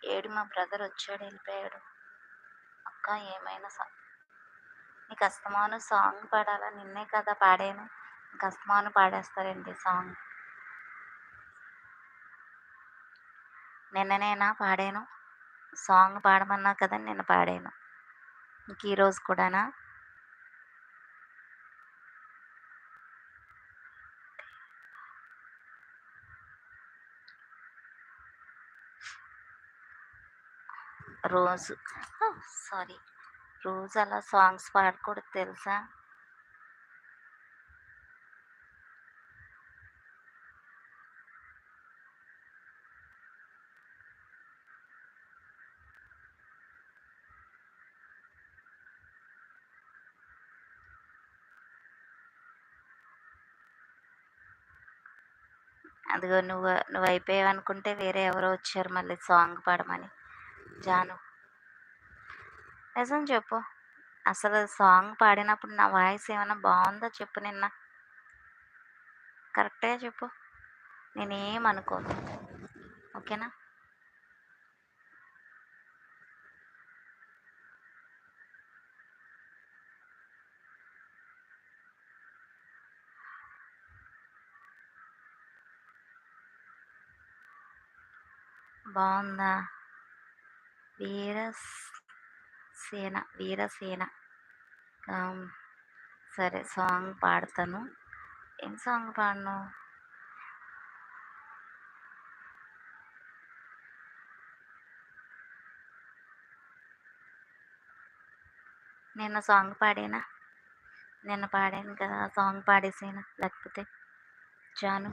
ఏడు మా బ్రదర్ వచ్చాడు వెళ్ళిపోయాడు. అక్క ఏమైనా నీకు అస్తమాను సాంగ్ పాడాలా? నిన్నే కదా పాడాను. ఇంక అస్తమాను పాడేస్తారేంటి సాంగ్? నిన్ననేనా పాడాను? సాంగ్ పాడమన్నా కదా నిన్న పాడాను. ఇంక ఈరోజు కూడానా? రోజు సారీ, రోజు అలా సాంగ్స్ పాడకూడదు తెలుసా? అదిగో నువ్వు అయిపోయావనుకుంటే వేరే ఎవరో వచ్చారు మళ్ళీ సాంగ్ పాడమని. జాను, నిజం చెప్పు. అసలు సాంగ్ పాడినప్పుడు నా వాయిస్ ఏమైనా బాగుందో చెప్పు నిన్న. కరెక్ట్‌గా చెప్పు. నేనేమనుకోను. ఓకేనా? బావుందా? వీరస్ వీరసేన. ఆహ్, సరే సాంగ్ పాడతాను. ఏం సాంగ్ పాడను? నిన్న సాంగ్ పాడానా? నిన్న పాడాను కదా! ఆ సాంగ్ పాడేసేనా లేకపోతే? జాను.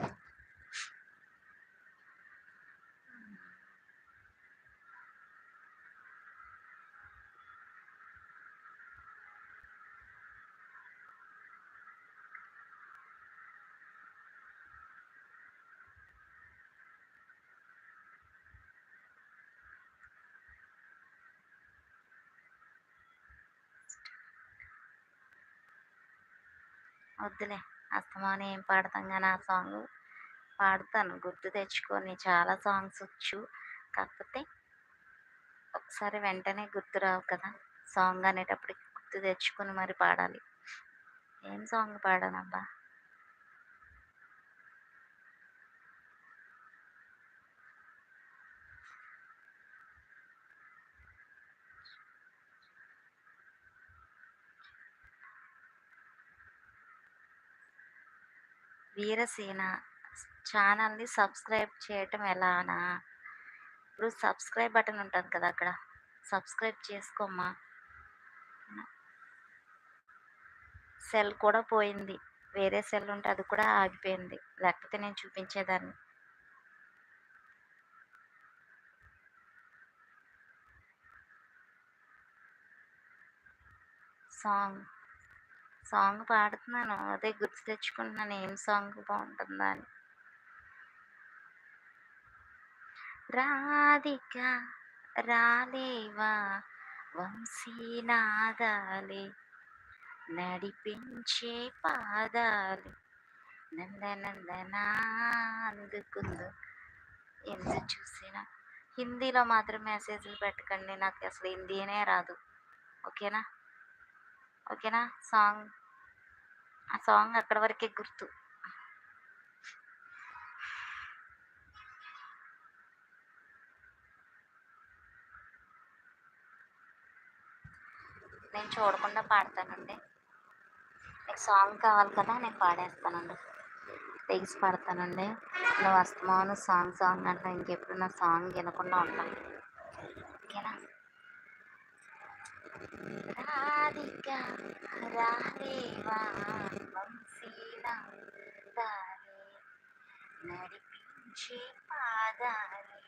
వద్దులే. అస్తమాను ఏం పాడతాం గానీ ఆ సాంగు పాడతాను. గుర్తు తెచ్చుకొని చాలా సాంగ్స్ వచ్చు. కాకపోతే ఒకసారి వెంటనే గుర్తురావు కదా! సాంగ్ అనేటప్పటికి గుర్తు తెచ్చుకొని మరి పాడాలి. ఏం సాంగ్ పాడానబ్బా? వీరసేన ఛానల్‌ని సబ్స్క్రైబ్ చేయటం ఎలానా? ఇప్పుడు సబ్స్క్రైబ్ బటన్ ఉంటది కదా! అక్కడ సబ్స్క్రైబ్ చేసుకోమ్మా. సెల్ కూడా పోయింది. వేరే సెల్ ఉంటే అది కూడా ఆగిపోయింది. లేకపోతే నేను చూపించేదాన్ని. Song, song పాడుతున్నాను. అదే గుర్తు తెచ్చుకుంటున్నాను ఏం సాంగ్ బావుంటుందా అని. రాధిక రాలేవా వంశీనాదాలే నడిపించే పాదాలు నందనందనా అందుకుందు. ఎంత చూసినా హిందీలో మాత్రం మెసేజ్‌లు పెట్టకండి. నాకు అసలు హిందీనే రాదు. ఓకేనా? ఓకేనా? ఆ సాంగ్ అక్కడి వరకే గుర్తు. నేను చూడకుండా పాడతానండి. నీకు సాంగ్ కావాలి కదా! నేను పాడేస్తానండి. లెగిసి పాడతానండి. నువ్వు అస్తమాను సాంగ్ సాంగ్ అంటావు. ఇంకెప్పుడు నా సాంగ్ వినకుండా ఉంటాను. ఓకేనా? రాధిక రాలేవా వంశీనాదాలే నడిపించే పాదాలే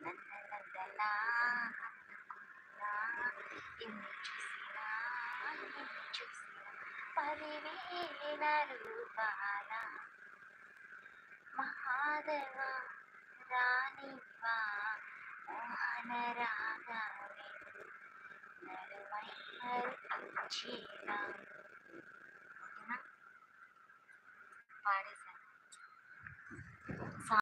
నందనందనా అందుకున్నా ఎన్ని చూసినా ఎన్ని చూసినా పదివేల రూపాల మహాదేవ రానివా మోహన రాగాలే నడుమై హరి చీనా. ఓకేనా? పాడేసి